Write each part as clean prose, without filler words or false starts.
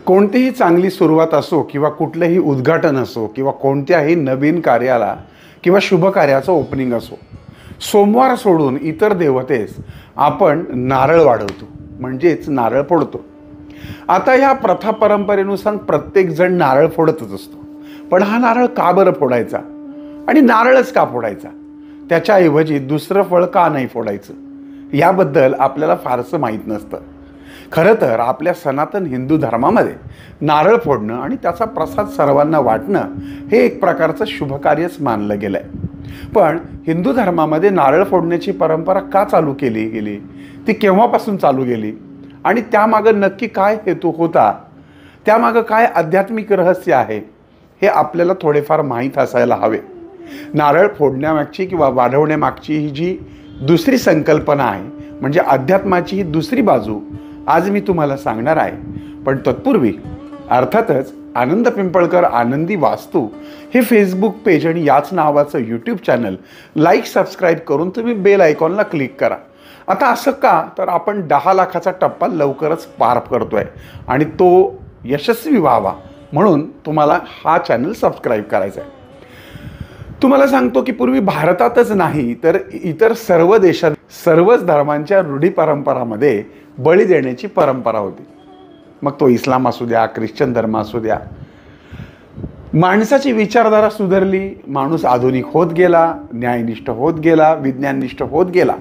कोणतीही चांगली सुरुवात असो किंवा कुठलंही उद्घाटन असो किंवा कोणत्याही नवीन कार्याला किंवा शुभ कार्याचं ओपनिंग असो, सोमवार सोडून इतर देवतेस आपण नारळ वाढवतो, म्हणजेच नारळ फोडतो. आता ह्या प्रथा परंपरेनुसार प्रत्येकजण नारळ फोडतच असतो. पण हा नारळ का बरं फोडायचा आणि नारळच का फोडायचा, त्याच्याऐवजी दुसरं फळ का नाही फोडायचं, याबद्दल आपल्याला फारसं माहीत नसतं. खरं तर आपल्या सनातन हिंदू धर्मामध्ये नारळ फोडणं आणि त्याचा प्रसाद सर्वांना वाटणं हे एक प्रकारचं शुभकार्यच मानलं गेलं आहे. पण हिंदू धर्मामध्ये नारळ फोडण्याची परंपरा का चालू केली गेली, ती केव्हापासून चालू गेली आणि त्यामागं नक्की काय हेतू होता, त्यामागं काय आध्यात्मिक रहस्य आहे, हे आपल्याला थोडेफार माहीत असायला हवे. नारळ फोडण्यामागची किंवा वाढवण्यामागची ही जी दुसरी संकल्पना आहे, म्हणजे अध्यात्माची ही दुसरी बाजू आज मी तुम्हाला सांगणार आहे. पण तत्पूर्वी अर्थातच आनंद पिंपळकर आनंदी वास्तू हे फेसबुक पेज आणि याच नावाचं यूट्यूब चॅनल लाईक सबस्क्राईब करून तुम्ही बेल आयकॉनला क्लिक करा. आता असं का, तर आपण 10 लाखाचा टप्पा लवकरच पार करतोय आणि तो यशस्वी व्हावा म्हणून तुम्हाला हा चॅनल सबस्क्राईब करायचा आहे. तुम्हाला सांगतो की पूर्वी भारतातच नाही तर इतर सर्व देशात सर्वच धर्मांच्या रूढी परंपरामध्ये बळी देण्याची परंपरा होती. मग तो इस्लाम असू द्या, ख्रिश्चन धर्म असू द्या. माणसाची विचारधारा सुधारली, माणूस आधुनिक होत गेला, न्यायनिष्ठ होत गेला, विज्ञाननिष्ठ होत गेला,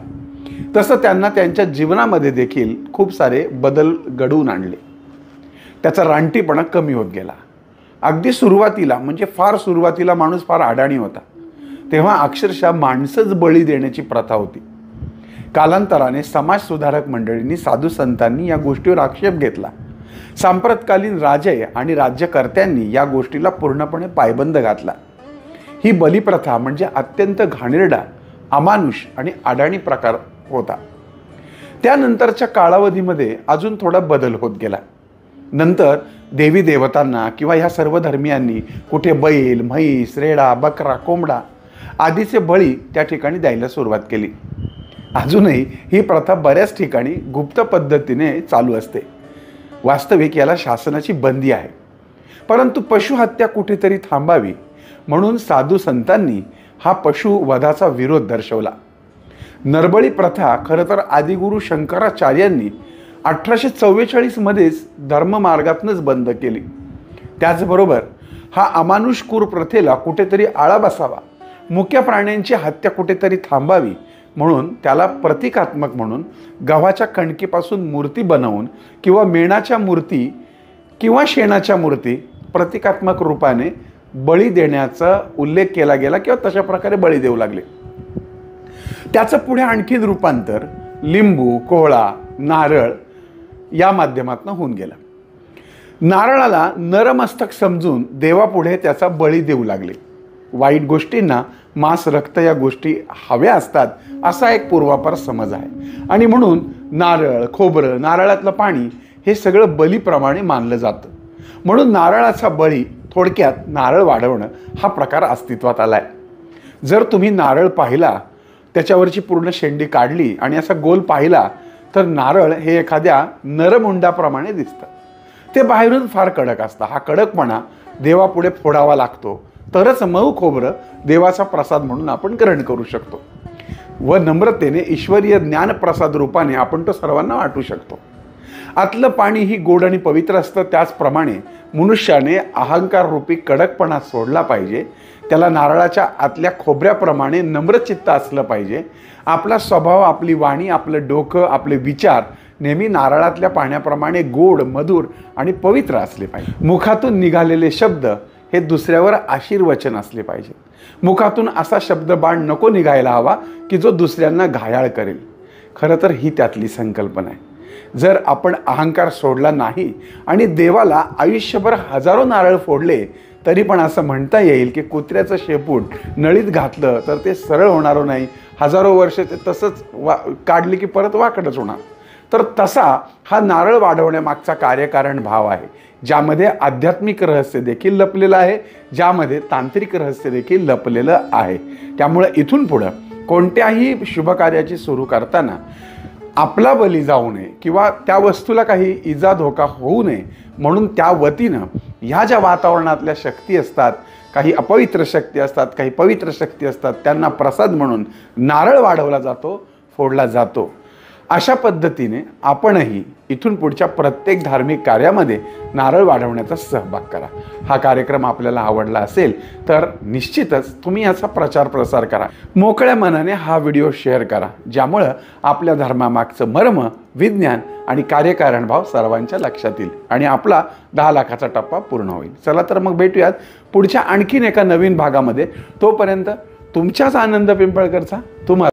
तसं त्यांना त्यांच्या जीवनामध्ये देखील खूप सारे बदल घडवून आणले. त्याचा रानटीपणा कमी होत गेला. अगदी सुरुवातीला, म्हणजे फार सुरुवातीला माणूस फार अडाणी होता, तेव्हा अक्षरशः माणसंच बळी देण्याची प्रथा होती. कालांतराने समाजसुधारक मंडळींनी, साधू संतांनी या गोष्टीवर आक्षेप घेतला. सांप्रतकालीन राजे आणि राज्यकर्त्यांनी या गोष्टीला पूर्णपणे पायबंद घातला. ही बलिप्रथा म्हणजे अत्यंत घाणेरडा, अमानुष आणि अडाणी प्रकार होता. त्यानंतरच्या कालावधीमध्ये अजून थोडा बदल होत गेला. नंतर देवी देवतांना किंवा ह्या सर्व धर्मियांनी कुठे बैल, म्हैस, रेडा, बकरा, कोंबडा आदीचे बळी त्या ठिकाणी द्यायला सुरुवात केली. अजूनही ही प्रथा बऱ्याच ठिकाणी गुप्त पद्धतीने चालू असते. वास्तविक याला शासनाची बंदी आहे. परंतु पशुहत्या कुठेतरी थांबावी म्हणून साधू संतांनी हा पशुवधाचा विरोध दर्शवला. नरबळी प्रथा खरं तर आदिगुरु शंकराचार्यांनी 1844 मध्येच धर्ममार्गातूनच बंद केली. त्याचबरोबर हा अमानुष क्रूर प्रथेला कुठेतरी आळा बसावा, मुक्या प्राण्यांची हत्या कुठेतरी थांबावी म्हणून त्याला प्रतिकात्मक म्हणून गव्हाच्या कणकीपासून मूर्ती बनवून किंवा मेणाच्या मूर्ती किंवा शेणाच्या मूर्ती प्रतिकात्मक रूपाने बळी देण्याचा उल्लेख केला गेला किंवा तशा प्रकारे बळी देऊ लागले. त्याचं पुढे आणखीन रूपांतर लिंबू, कोहळा, नारळ या माध्यमातून होऊन गेला. नारळाला नरमस्तक समजून देवापुढे त्याचा बळी देऊ लागले. वाईट गोष्टींना मांस, रक्त या गोष्टी हव्या असतात असा एक पूर्वापार समज आहे आणि म्हणून नारळ, खोबरं, नारळातलं पाणी हे सगळं बलीप्रमाणे मानलं जातं. म्हणून नारळाचा बळी, थोडक्यात नारळ वाढवणं हा प्रकार अस्तित्वात आला आहे. जर तुम्ही नारळ पाहिला, त्याच्यावरची पूर्ण शेंडी काढली आणि असा गोल पाहिला तर नारळ हे एखाद्या नरमुंडाप्रमाणे दिसतं. ते बाहेरून फार कडक असतं. हा कडकपणा देवापुढे फोडावा लागतो, तरच मऊ खोबरं देवाचा प्रसाद म्हणून आपण ग्रहण करू शकतो व नम्रतेने ईश्वरीय ज्ञानप्रसाद रूपाने आपण तो सर्वांना वाटू शकतो. आतलं पाणी ही गोड आणि पवित्र असतं. त्याचप्रमाणे मनुष्याने अहंकार रूपी कडकपणा सोडला पाहिजे. त्याला नारळाच्या आतल्या खोबऱ्याप्रमाणे नम्रचित्त असलं पाहिजे. आपला स्वभाव, आपली वाणी, आपलं डोकं, आपले विचार नेहमी नारळातल्या पाण्याप्रमाणे गोड, मधुर आणि पवित्र असले पाहिजे. मुखातून निघालेले शब्द हे दुसऱ्यावर आशीर्वचन असले पाहिजे. मुखातून असा शब्दबाण नको निघायला हवा की जो दुसऱ्यांना घायाळ करेल. खरं तर ही त्यातली संकल्पना आहे. जर आपण अहंकार सोडला नाही आणि देवाला आयुष्यभर हजारो नारळ फोडले तरी पण असं म्हणता येईल की कुत्र्याचं शेपूट नळीत घातलं तर ते सरळ होणार नाही. हजारो वर्ष ते तसंच काढली की परत वाकडच होणार. तर तसा हा नारळ वाढवण्यामागचा कार्यकारण भाव आहे, ज्यामध्ये आध्यात्मिक रहस्य देखील लपलेलं आहे, ज्यामध्ये तांत्रिक रहस्य देखील लपलेलं आहे. त्यामुळे इथून पुढं कोणत्याही शुभकार्याची सुरू करताना आपला बली जाऊ नये किंवा त्या वस्तूला काही इजा धोका होऊ नये म्हणून त्या वतीनं ह्या ज्या वातावरणातल्या शक्ती असतात, काही अपवित्र शक्ती असतात, काही पवित्र शक्ती असतात, त्यांना प्रसाद म्हणून नारळ वाढवला जातो, फोडला जातो. अशा पद्धतीने आपणही इथून पुढच्या प्रत्येक धार्मिक कार्यामध्ये नारळ वाढवण्याचा सहभाग करा. हा कार्यक्रम आपल्याला आवडला असेल तर निश्चितच तुम्ही याचा प्रचार प्रसार करा. मोकळ्या मनाने हा व्हिडिओ शेअर करा, ज्यामुळं आपल्या धर्मामागचं मर्म, विज्ञान आणि कार्यकारणभाव सर्वांच्या लक्षात येईल आणि आपला 10 लाखाचा टप्पा पूर्ण होईल. चला तर मग भेटूयात पुढच्या आणखीन एका नवीन भागामध्ये. तोपर्यंत तुमच्याच आनंद पिंपळकरचा तुम्हाला